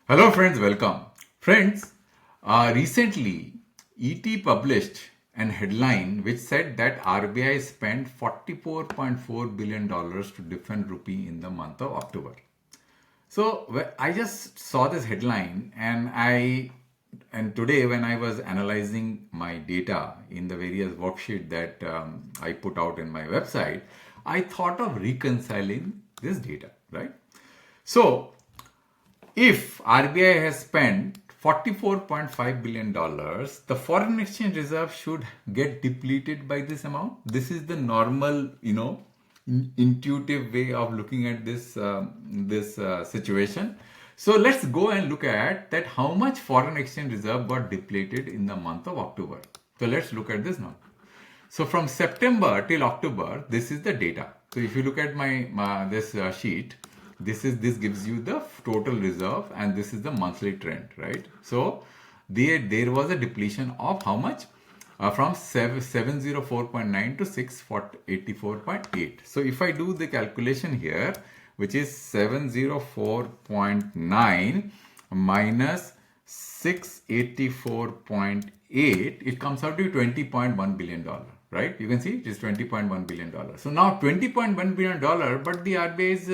Hello friends, welcome. Friends, recently ET published an headline which said that RBI spent $44.4 billion to defend rupee in the month of October. So I just saw this headline and today when I was analyzing my data in the various worksheet that I put out in my website, I thought of reconciling this data, right? So if RBI has spent $44.5 billion, the foreign exchange reserve should get depleted by this amount. This is the normal, intuitive way of looking at this situation. So let's go and look at that how much foreign exchange reserve got depleted in the month of October. So let's look at this now. So from September till October, this is the data. So if you look at my this sheet, this gives you the total reserve and this is the monthly trend, right? So there was a depletion of how much? From 704.9 to 684.8. So if I do the calculation here, which is 704.9 minus 684.8, it comes out to $20.1 billion, right? You can see it is $20.1 billion. So now $20.1 billion, but the RBI's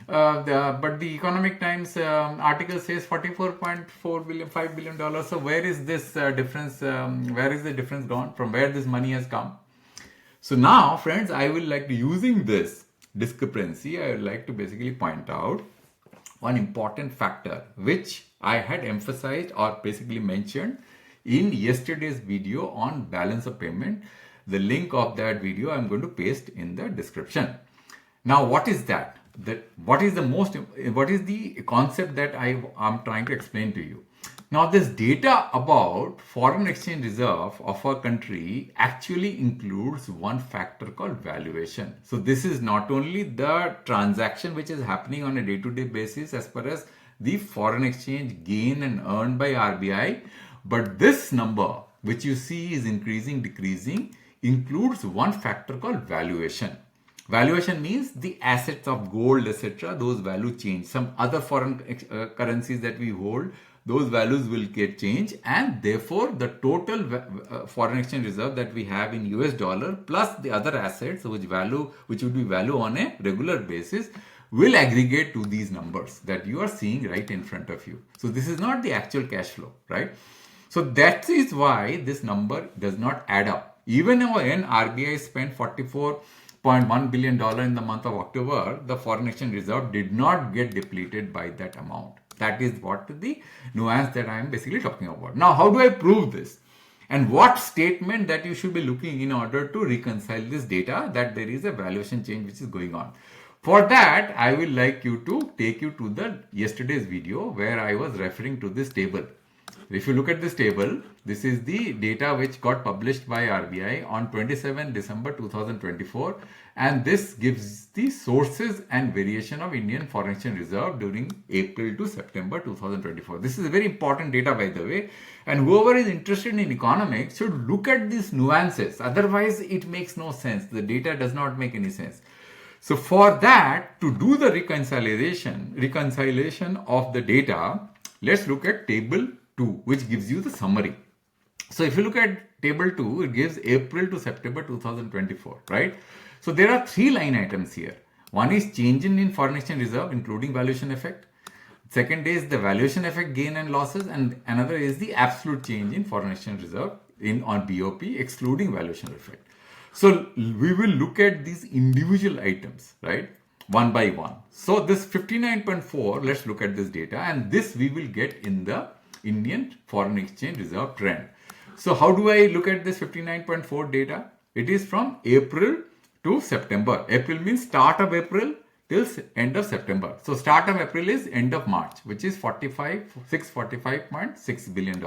but the Economic Times article says $44.4 billion, $5 billion. So where is this difference? Where is the difference gone? From where this money has come? So now, friends, I will like to, using this discrepancy, I would like to basically point out one important factor which I had emphasized or basically mentioned in yesterday's video on balance of payment. The link of that video I'm going to paste in the description. Now, what is that? What is the concept that I'm trying to explain to you? Now, this data about foreign exchange reserve of a country actually includes one factor called valuation. So this is not only the transaction which is happening on a day-to-day basis as far as the foreign exchange gain and earned by RBI, but this number which you see is increasing, decreasing, includes one factor called valuation. Valuation means the assets of gold, etc. Those value change. Some other foreign currencies that we hold, those values will get changed, and therefore the total foreign exchange reserve that we have in US dollar plus the other assets which would be value on a regular basis will aggregate to these numbers that you are seeing right in front of you. So this is not the actual cash flow, right? So that is why this number does not add up. Even when RBI spent $44.1 billion in the month of October, the foreign exchange reserve did not get depleted by that amount. That is what the nuance that I am basically talking about. Now, how do I prove this? And what statement that you should be looking in order to reconcile this data that there is a valuation change which is going on? For that, I will like you to take you to the yesterday's video where I was referring to this table. If you look at this table, this is the data which got published by RBI on 27 December 2024, and this gives the sources and variation of Indian foreign exchange reserve during April to September 2024. This is a very important data, by the way, and whoever is interested in economics should look at these nuances. Otherwise, it makes no sense. The data does not make any sense. So for that, to do the reconciliation of the data, let's look at table 2, which gives you the summary. So if you look at table 2, it gives April to September 2024, right? So there are 3 line items here. One is change in foreign exchange reserve, including valuation effect. Second is the valuation effect gain and losses, and another is the absolute change in foreign exchange reserve on BOP, excluding valuation effect. So we will look at these individual items, right? One by one. So this 59.4, let's look at this data, and this we will get in the Indian foreign exchange reserve trend. So how do I look at this 59.4 data? It is from April to September. April means start of April till end of September. So start of April is end of March, which is $645.6 billion.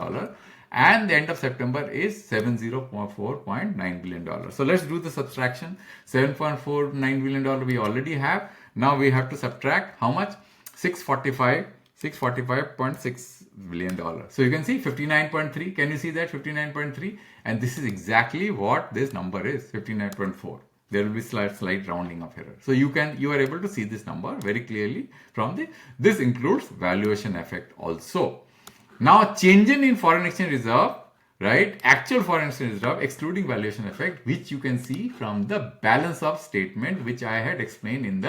And the end of September is $704.9 billion. So let's do the subtraction. $7.49 billion we already have. Now we have to subtract how much? $645.6 billion. So you can see 59.3. Can you see that? 59.3. And this is exactly what this number is, 59.4. There will be slight rounding of error. So you are able to see this number very clearly from this includes valuation effect also. Now change in foreign exchange reserve, right? Actual foreign exchange reserve excluding valuation effect, which you can see from the balance of statement, which I had explained in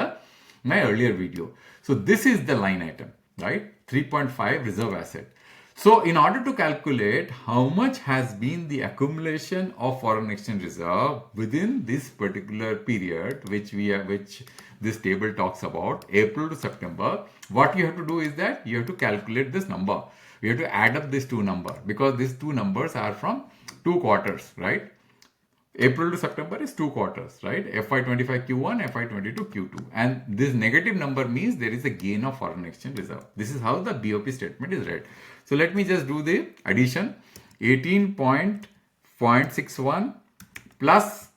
my earlier video. So this is the line item, right? 3.5 reserve asset. So in order to calculate how much has been the accumulation of foreign exchange reserve within this particular period, which this table talks about, April to September, what you have to do is that you have to calculate this number. We have to add up these two numbers because these two numbers are from 2 quarters, right? April to September is 2 quarters, right? FY25 Q1, FY22 Q2. And this negative number means there is a gain of foreign exchange reserve. This is how the BOP statement is read. So let me just do the addition. 18.61 plus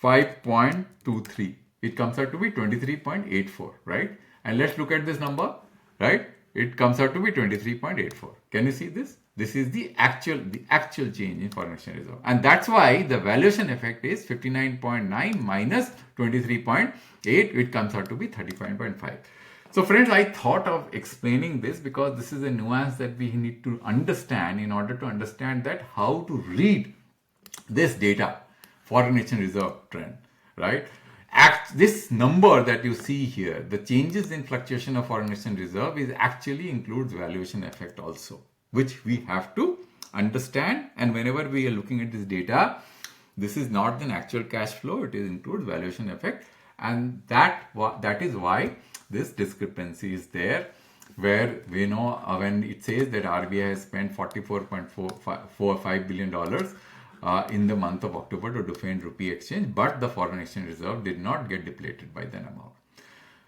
5.23. It comes out to be 23.84, right? And let's look at this number, right? It comes out to be 23.84. Can you see this? This is the actual change in foreign exchange reserve. And that's why the valuation effect is 59.9 minus 23.8. It comes out to be 35.5. So friends, I thought of explaining this because this is a nuance that we need to understand in order to understand that how to read this data, foreign exchange reserve trend, right? This number that you see here, the changes in fluctuation of foreign exchange reserve is actually includes valuation effect also, which we have to understand. And whenever we are looking at this data, this is not an actual cash flow, it includes valuation effect. And that is why this discrepancy is there, where we know when it says that RBI has spent $44.45 billion in the month of October to defend rupee exchange, but the foreign exchange reserve did not get depleted by that amount.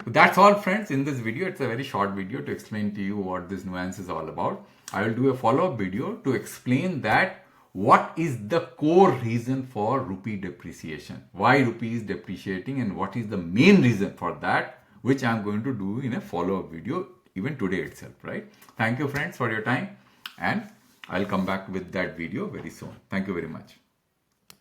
So that's all friends in this video. It's a very short video to explain to you what this nuance is all about. I will do a follow-up video to explain that what is the core reason for rupee depreciation, why rupee is depreciating, and what is the main reason for that, which I'm going to do in a follow-up video even today itself, right? Thank you friends for your time, and I'll come back with that video very soon. Thank you very much.